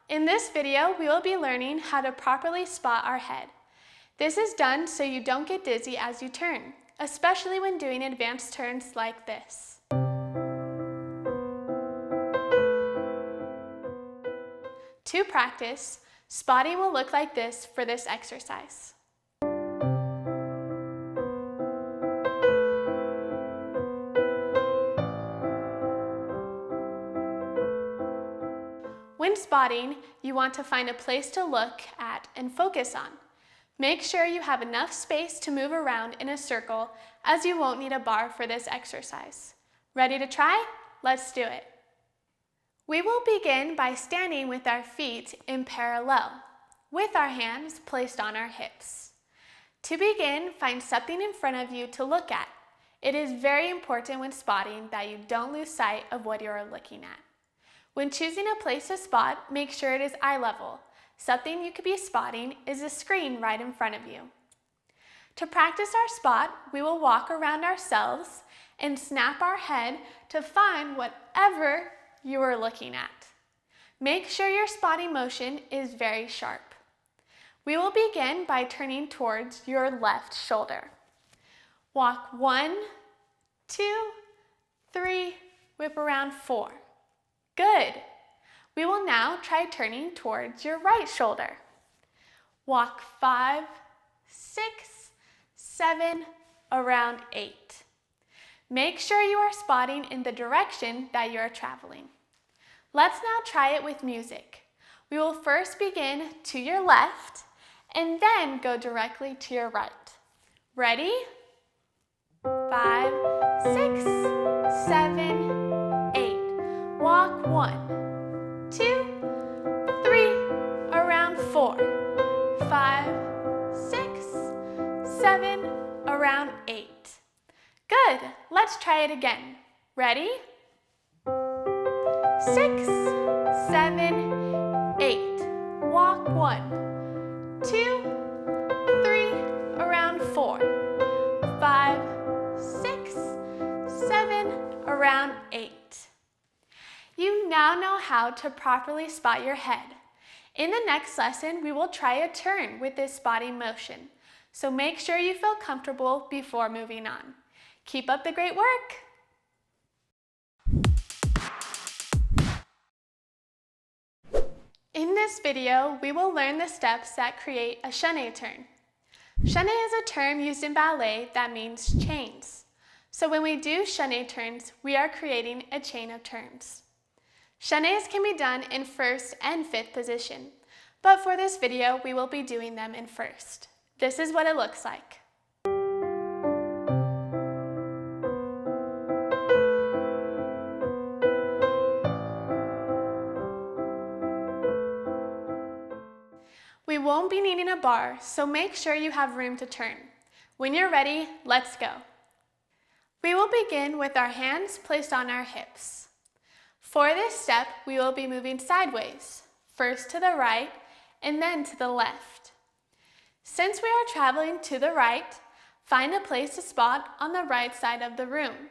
In this video, we will be learning how to properly spot our head. This is done so you don't get dizzy as you turn, especially when doing advanced turns like this. To practice, spotting will look like this for this exercise. When spotting, you want to find a place to look at and focus on. Make sure you have enough space to move around in a circle, as you won't need a bar for this exercise. Ready to try? Let's do it. We will begin by standing with our feet in parallel, with our hands placed on our hips. To begin, find something in front of you to look at. It is very important when spotting that you don't lose sight of what you are looking at. When choosing a place to spot, make sure it is eye level. Something you could be spotting is a screen right in front of you. To practice our spot, we will walk around ourselves and snap our head to find whatever you are looking at. Make sure your spotting motion is very sharp. We will begin by turning towards your left shoulder. Walk 1, 2, 3, whip around 4. Good. We will now try turning towards your right shoulder. Walk 5, 6, 7, around 8. Make sure you are spotting in the direction that you are traveling. Let's now try it with music. We will first begin to your left and then go directly to your right. Ready? 5, 6, 7, 8. Walk 1, 2, 3, around 4, 5, 6, 7, around 8. Good. Let's try it again. Ready? 6, 7, 8. Walk 1, 2, 3, around 4, 5, 6, 7, around 8. You now know how to properly spot your head. In the next lesson, we will try a turn with this spotting motion. So make sure you feel comfortable before moving on. Keep up the great work! In this video, we will learn the steps that create a chaîné turn. Chaîné is a term used in ballet that means chains. So when we do chaîné turns, we are creating a chain of turns. Chaînés can be done in first and fifth position, but for this video, we will be doing them in first. This is what it looks like. We won't be needing a bar, so make sure you have room to turn. When you're ready, let's go. We will begin with our hands placed on our hips. For this step, we will be moving sideways, first to the right and then to the left. Since we are traveling to the right, find a place to spot on the right side of the room.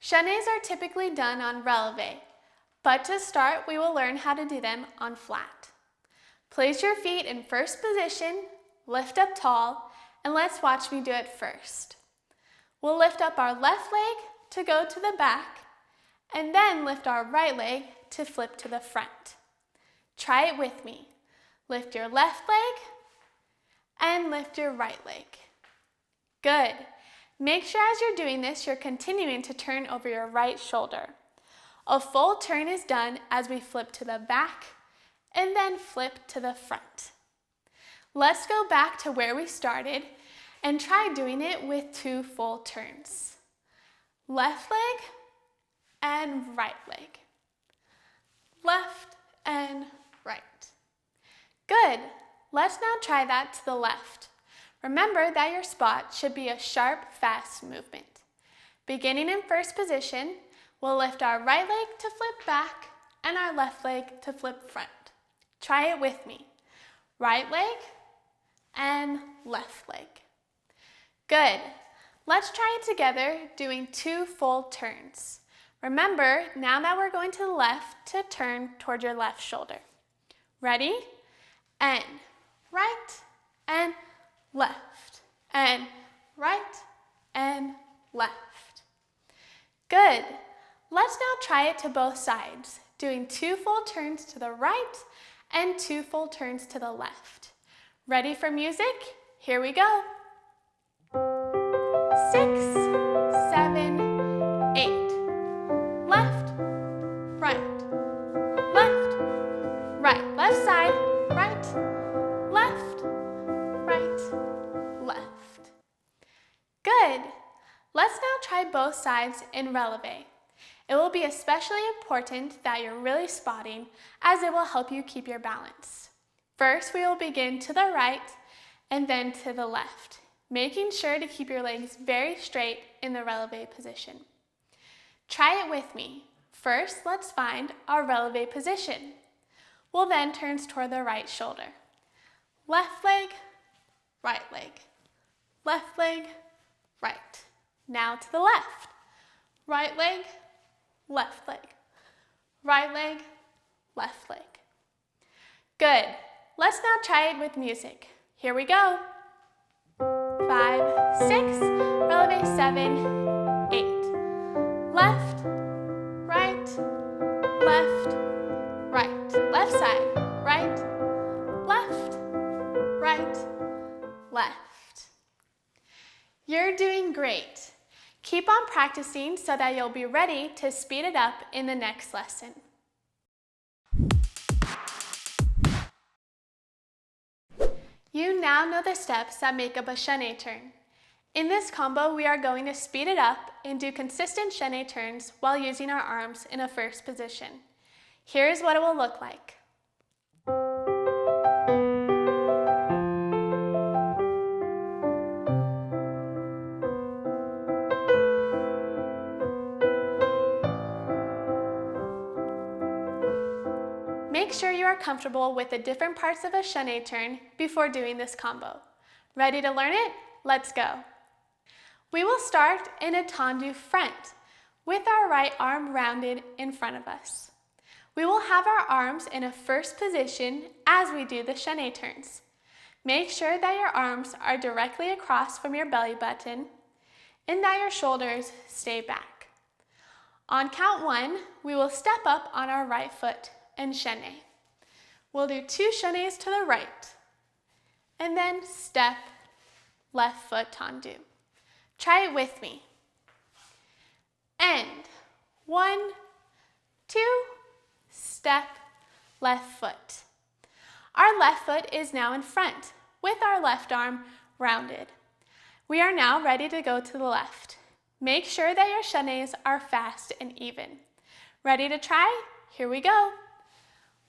Chaînés are typically done on releve, but to start, we will learn how to do them on flat. Place your feet in first position, lift up tall, and let's watch me do it first. We'll lift up our left leg to go to the back, and then lift our right leg to flip to the front. Try it with me. Lift your left leg and lift your right leg. Good. Make sure as you're doing this, you're continuing to turn over your right shoulder. A full turn is done as we flip to the back and then flip to the front. Let's go back to where we started and try doing it with 2 full turns. Left leg and right leg. Left and right. Good. Let's now try that to the left. Remember that your spot should be a sharp, fast movement. Beginning in first position, we'll lift our right leg to flip back and our left leg to flip front. Try it with me. Right leg and left leg. Good. Let's try it together doing 2 full turns. Remember, now that we're going to the left, to turn toward your left shoulder. Ready? And right and left and right and left. Good. Let's now try it to both sides, doing 2 full turns to the right and 2 full turns to the left. Ready for music? Here we go. 6, 7, 8. Left, right, left, right. Left side, right, left, right, left. Good. Let's now try both sides in releve. It will be especially important that you're really spotting, as it will help you keep your balance. First, we will begin to the right and then to the left, making sure to keep your legs very straight in the releve position. Try it with me. First, let's find our releve position. We'll then turn toward the right shoulder. Left leg, right leg. Left leg, right. Now to the left. Right leg, left leg. Right leg, left leg. Good. Let's now try it with music. Here we go. 5, 6, releve 7, 8. Left, right, left, right. Left side, right, left, right, left. You're doing great. Keep on practicing so that you'll be ready to speed it up in the next lesson. You now know the steps that make up a chaîné turn. In this combo, we are going to speed it up and do consistent chaîné turns while using our arms in a first position. Here's what it will look like. Make sure you are comfortable with the different parts of a chaîné turn before doing this combo. Ready to learn it? Let's go. We will start in a tendu front with our right arm rounded in front of us. We will have our arms in a first position as we do the chaîné turns. Make sure that your arms are directly across from your belly button and that your shoulders stay back. On count 1, we will step up on our right foot and chaîné. We'll do 2 chaînés to the right, and then step, left foot tendu. Try it with me. And 1, 2, step, left foot. Our left foot is now in front with our left arm rounded. We are now ready to go to the left. Make sure that your chaînés are fast and even. Ready to try? Here we go.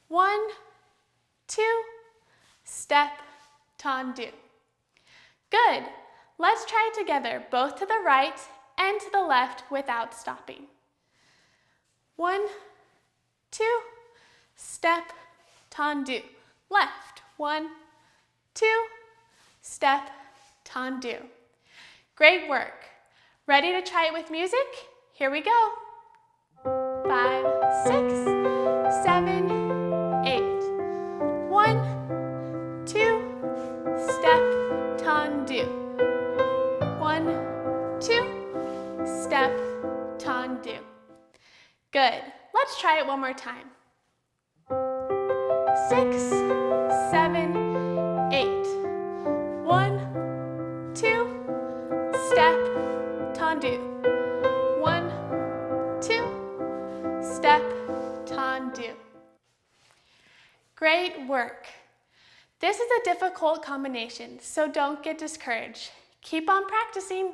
1, 2, step, tendu. Good. Let's try it together, both to the right and to the left without stopping. 1, 2, step, tendu. Left. 1, 2, step, tendu. Great work. Ready to try it with music? Here we go. 5, 6, 7, 8. 1, 2, step, tendu. 1, 2, step, tendu. Good. Let's try it one more time. 6, 7, 8. 1, 2, step, tendu. 1, 2, step, tendu. Great work. This is a difficult combination, so don't get discouraged. Keep on practicing.